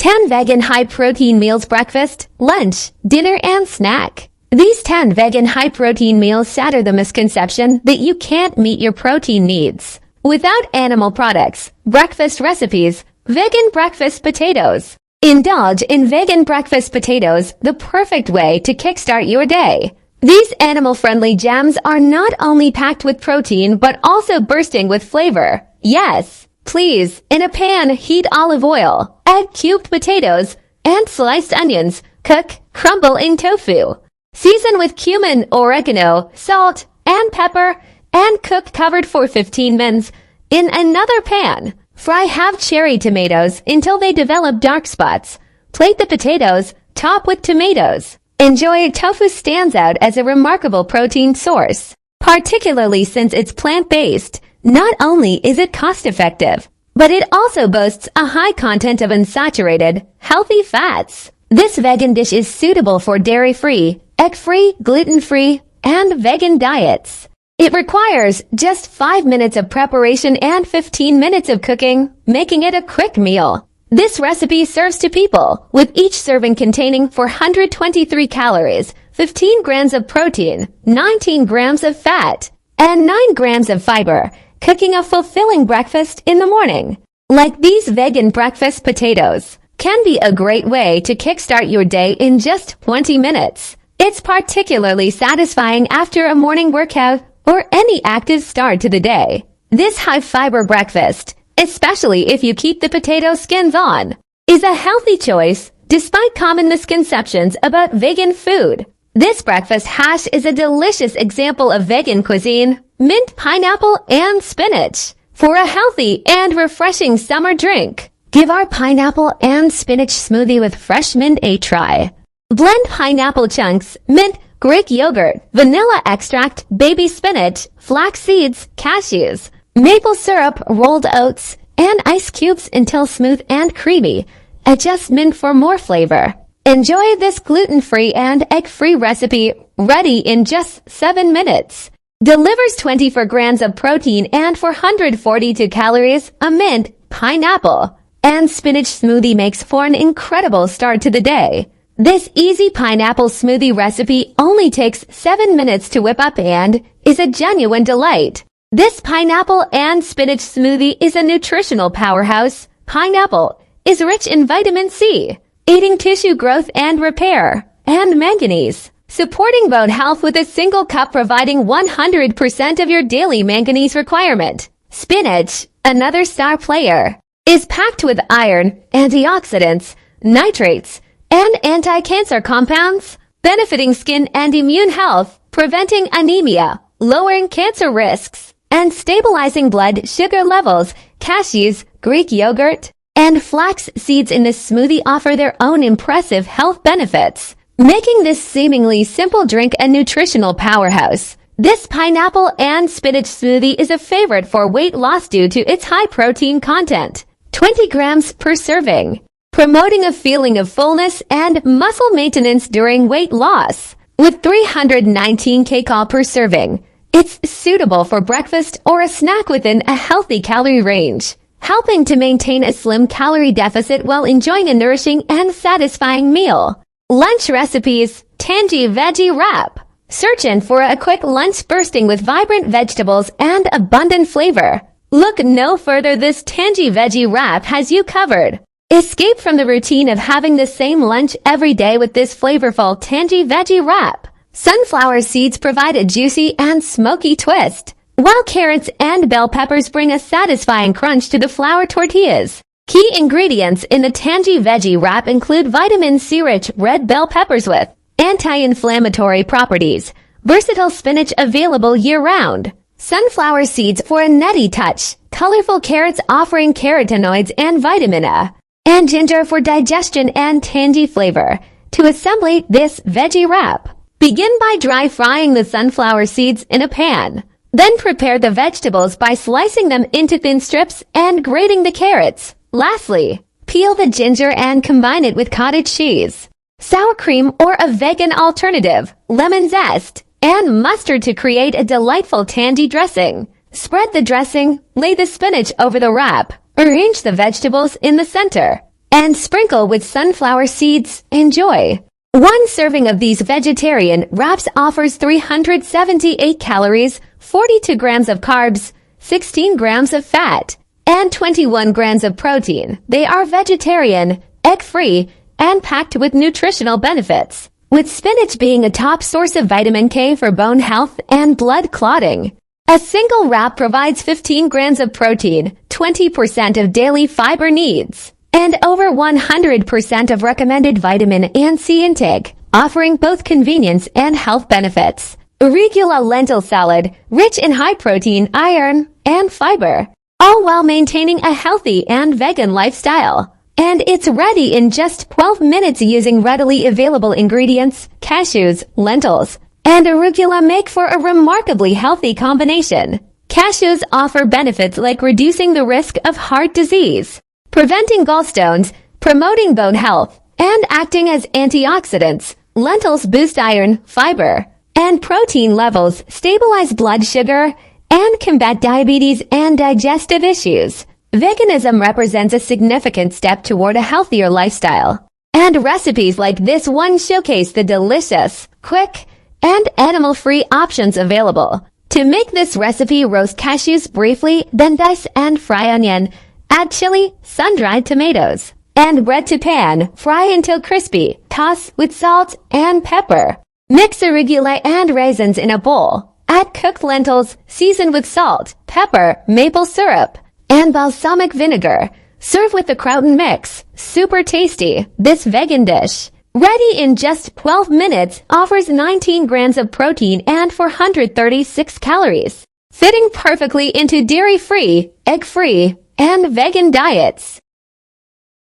10 vegan high-protein meals: breakfast, lunch, dinner, and snack. These 10 vegan high-protein meals shatter the misconception that you can't meet your protein needs without animal products. Breakfast recipes: vegan breakfast potatoes. Indulge in vegan breakfast potatoes, the perfect way to kickstart your day. These animal-friendly gems are not only packed with protein but also bursting with flavor. Yes, please, in a pan, heat olive oil, add cubed potatoes and sliced onions, cook, crumble in tofu. Season with cumin, oregano, salt, and pepper, and cook covered for 15 minutes in another pan. Fry half cherry tomatoes until they develop dark spots. Plate the potatoes, top with tomatoes. Enjoy. Tofu stands out as a remarkable protein source, particularly since it's plant-based. Not only is it cost-effective, but it also boasts a high content of unsaturated, healthy fats. This vegan dish is suitable for dairy-free, egg-free, gluten-free, and vegan diets. It requires just 5 minutes of preparation and 15 minutes of cooking, making it a quick meal. This recipe serves 2 people, with each serving containing 423 calories, 15 grams of protein, 19 grams of fat, and 9 grams of fiber, cooking a fulfilling breakfast in the morning. Like these vegan breakfast potatoes can be a great way to kickstart your day in just 20 minutes. It's particularly satisfying after a morning workout or any active start to the day. This high-fiber breakfast, especially if you keep the potato skins on, is a healthy choice despite common misconceptions about vegan food. This breakfast hash is a delicious example of vegan cuisine: mint, pineapple, and spinach. For a healthy and refreshing summer drink, give our pineapple and spinach smoothie with fresh mint a try. Blend pineapple chunks, mint, Greek yogurt, vanilla extract, baby spinach, flax seeds, cashews, maple syrup, rolled oats, and ice cubes until smooth and creamy. Adjust mint for more flavor. Enjoy this gluten-free and egg-free recipe, ready in just 7 minutes. Delivers 24 grams of protein and 442 calories. A mint, pineapple, and spinach smoothie makes for an incredible start to the day. This easy pineapple smoothie recipe only takes 7 minutes to whip up and is a genuine delight. This pineapple and spinach smoothie is a nutritional powerhouse. Pineapple is rich in vitamin C, aiding tissue growth and repair, and manganese, supporting bone health with a single cup, providing 100% of your daily manganese requirement. Spinach, another star player, is packed with iron, antioxidants, nitrates, and anti-cancer compounds, benefiting skin and immune health, preventing anemia, lowering cancer risks, and stabilizing blood sugar levels. Cashews, Greek yogurt, and flax seeds in this smoothie offer their own impressive health benefits, making this seemingly simple drink a nutritional powerhouse. This pineapple and spinach smoothie is a favorite for weight loss due to its high protein content, 20 grams per serving, promoting a feeling of fullness and muscle maintenance during weight loss. With 319 kcal per serving, it's suitable for breakfast or a snack within a healthy calorie range, helping to maintain a slim calorie deficit while enjoying a nourishing and satisfying meal. Lunch recipes: tangy veggie wrap. Search in for a quick lunch bursting with vibrant vegetables and abundant flavor. Look no further. This tangy veggie wrap has you covered. Escape from the routine of having the same lunch every day with this flavorful tangy veggie wrap. Sunflower seeds provide a juicy and smoky twist, while carrots and bell peppers bring a satisfying crunch to the flour tortillas. Key ingredients in the tangy veggie wrap include vitamin C-rich red bell peppers with anti-inflammatory properties, versatile spinach available year-round, sunflower seeds for a nutty touch, colorful carrots offering carotenoids and vitamin A, and ginger for digestion and tangy flavor. To assemble this veggie wrap, begin by dry frying the sunflower seeds in a pan. Then prepare the vegetables by slicing them into thin strips and grating the carrots. Lastly, peel the ginger and combine it with cottage cheese, sour cream or a vegan alternative, lemon zest, and mustard to create a delightful tangy dressing. Spread the dressing, lay the spinach over the wrap, arrange the vegetables in the center, and sprinkle with sunflower seeds. Enjoy. One serving of these vegetarian wraps offers 378 calories, 42 grams of carbs, 16 grams of fat, and 21 grams of protein. They are vegetarian, egg-free, and packed with nutritional benefits, with spinach being a top source of vitamin K for bone health and blood clotting. A single wrap provides 15 grams of protein, 20% of daily fiber needs, and over 100% of recommended vitamin and C intake, offering both convenience and health benefits. Regular lentil salad, rich in high protein, iron, and fiber, all while maintaining a healthy and vegan lifestyle. And it's ready in just 12 minutes using readily available ingredients, cashews, lentils, and arugula make for a remarkably healthy combination. Cashews offer benefits like reducing the risk of heart disease, preventing gallstones, promoting bone health, and acting as antioxidants. Lentils boost iron, fiber, and protein levels, stabilize blood sugar, and combat diabetes and digestive issues. Veganism represents a significant step toward a healthier lifestyle. And recipes like this one showcase the delicious, quick, and animal-free options available. To make this recipe, roast cashews briefly, then dice and fry onion. Add chili, sun-dried tomatoes, and bread to pan. Fry until crispy. Toss with salt and pepper. Mix arugula and raisins in a bowl. Add cooked lentils, season with salt, pepper, maple syrup, and balsamic vinegar. Serve with the Croton mix. Super tasty. This vegan dish, ready in just 12 minutes, offers 19 grams of protein and 436 calories, fitting perfectly into dairy-free, egg-free, and vegan diets.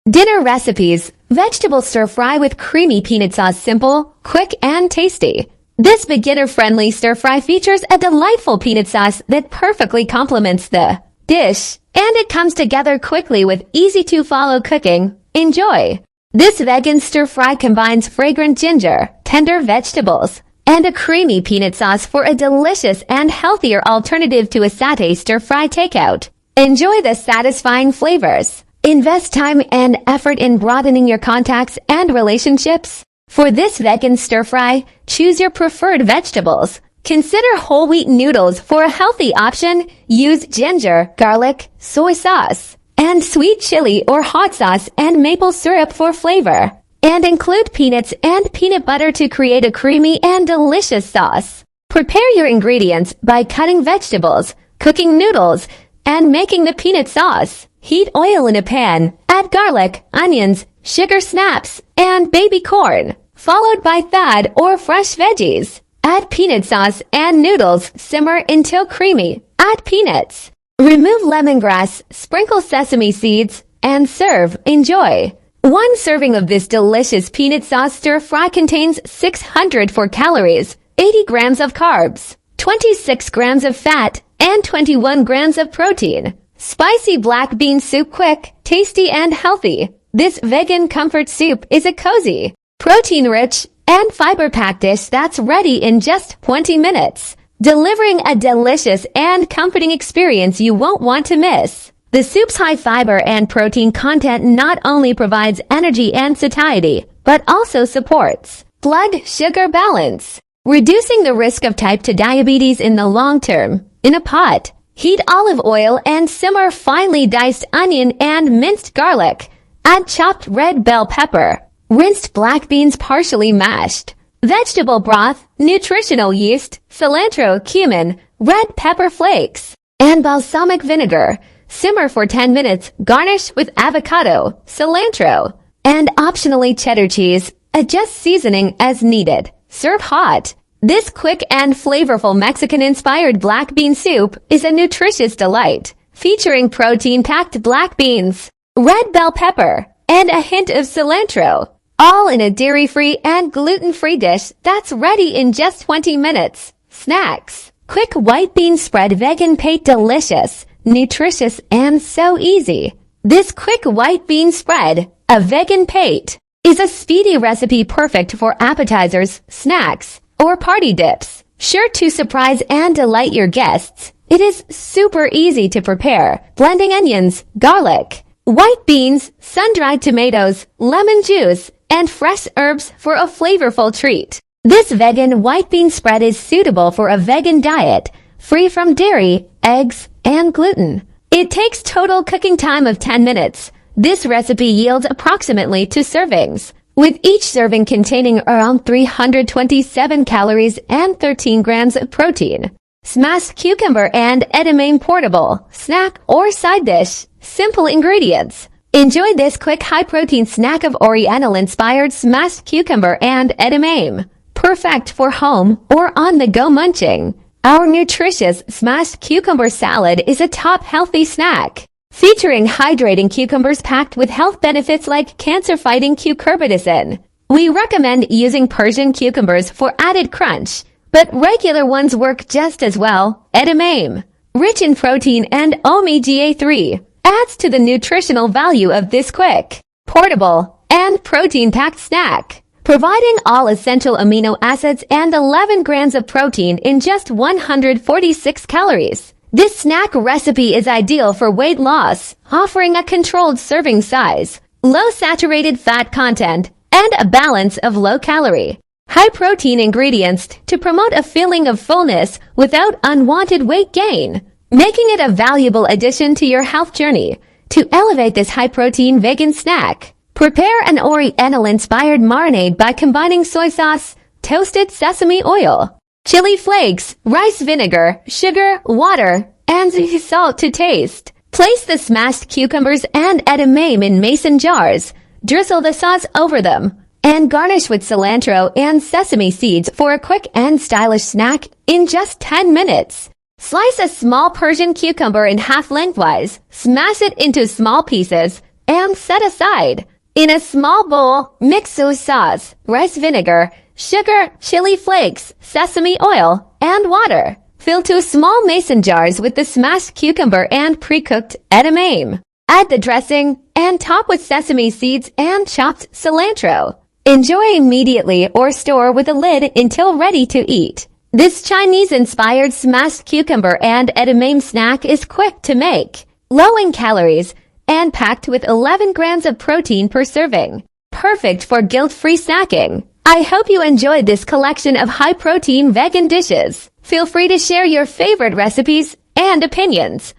Dinner recipes. Vegetable stir-fry with creamy peanut sauce. Simple, quick, and tasty. This beginner-friendly stir-fry features a delightful peanut sauce that perfectly complements the dish, and it comes together quickly with easy-to-follow cooking. Enjoy! This vegan stir-fry combines fragrant ginger, tender vegetables, and a creamy peanut sauce for a delicious and healthier alternative to a satay stir-fry takeout. Enjoy the satisfying flavors. Invest time and effort in broadening your contacts and relationships. For this vegan stir-fry, choose your preferred vegetables. Consider whole wheat noodles for a healthy option. Use ginger, garlic, soy sauce, and sweet chili or hot sauce and maple syrup for flavor. And include peanuts and peanut butter to create a creamy and delicious sauce. Prepare your ingredients by cutting vegetables, cooking noodles, and making the peanut sauce. Heat oil in a pan. Add garlic, onions, sugar snaps, and baby corn, followed by thawed or fresh veggies. Add peanut sauce and noodles. Simmer until creamy. Add peanuts. Remove lemongrass, sprinkle sesame seeds, and serve. Enjoy. One serving of this delicious peanut sauce stir-fry contains 604 calories, 80 grams of carbs, 26 grams of fat, and 21 grams of protein. Spicy black bean soup. Quick, tasty, and healthy. This vegan comfort soup is a cozy, protein-rich, and fiber-packed dish that's ready in just 20 minutes, delivering a delicious and comforting experience you won't want to miss. The soup's high fiber and protein content not only provides energy and satiety, but also supports blood sugar balance, reducing the risk of type 2 diabetes in the long term. In a pot, heat olive oil and simmer finely diced onion and minced garlic. Add chopped red bell pepper, rinsed black beans partially mashed, vegetable broth, nutritional yeast, cilantro, cumin, red pepper flakes, and balsamic vinegar. Simmer for 10 minutes. Garnish with avocado, cilantro, and optionally cheddar cheese. Adjust seasoning as needed. Serve hot. This quick and flavorful Mexican-inspired black bean soup is a nutritious delight, featuring protein-packed black beans, red bell pepper, and a hint of cilantro, all in a dairy-free and gluten-free dish that's ready in just 20 minutes. Snacks. Quick white bean spread. Vegan pate. Delicious, nutritious, and so easy. This quick white bean spread, a vegan pate, is a speedy recipe perfect for appetizers, snacks, or party dips. Sure to surprise and delight your guests. It is super easy to prepare, blending onions, garlic, white beans, sun-dried tomatoes, lemon juice, and fresh herbs for a flavorful treat. This vegan white bean spread is suitable for a vegan diet, free from dairy, eggs, and gluten. It takes total cooking time of 10 minutes. This recipe yields approximately 2 servings, with each serving containing around 327 calories and 13 grams of protein. Smashed cucumber and edamame portable, snack or side dish. Simple ingredients. Enjoy this quick high-protein snack of Oriental-inspired smashed cucumber and edamame. Perfect for home or on-the-go munching. Our nutritious smashed cucumber salad is a top healthy snack, featuring hydrating cucumbers packed with health benefits like cancer-fighting cucurbitacin. We recommend using Persian cucumbers for added crunch, but regular ones work just as well. Edamame, rich in protein and omega-3, adds to the nutritional value of this quick, portable, and protein-packed snack, providing all essential amino acids and 11 grams of protein in just 146 calories. This snack recipe is ideal for weight loss, offering a controlled serving size, low saturated fat content, and a balance of low-calorie, high-protein ingredients to promote a feeling of fullness without unwanted weight gain, making it a valuable addition to your health journey. To elevate this high-protein vegan snack, prepare an Oriental-inspired marinade by combining soy sauce, toasted sesame oil, chili flakes, rice vinegar, sugar, water, and salt to taste. Place the smashed cucumbers and edamame in mason jars, drizzle the sauce over them, and garnish with cilantro and sesame seeds for a quick and stylish snack in just 10 minutes. Slice a small Persian cucumber in half lengthwise, smash it into small pieces, and set aside. In a small bowl, mix soy sauce, rice vinegar, sugar, chili flakes, sesame oil, and water. Fill 2 small mason jars with the smashed cucumber and pre-cooked edamame. Add the dressing and top with sesame seeds and chopped cilantro. Enjoy immediately or store with a lid until ready to eat. This Chinese-inspired smashed cucumber and edamame snack is quick to make, low in calories, and packed with 11 grams of protein per serving. Perfect for guilt-free snacking. I hope you enjoyed this collection of high-protein vegan dishes. Feel free to share your favorite recipes and opinions.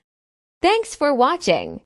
Thanks for watching.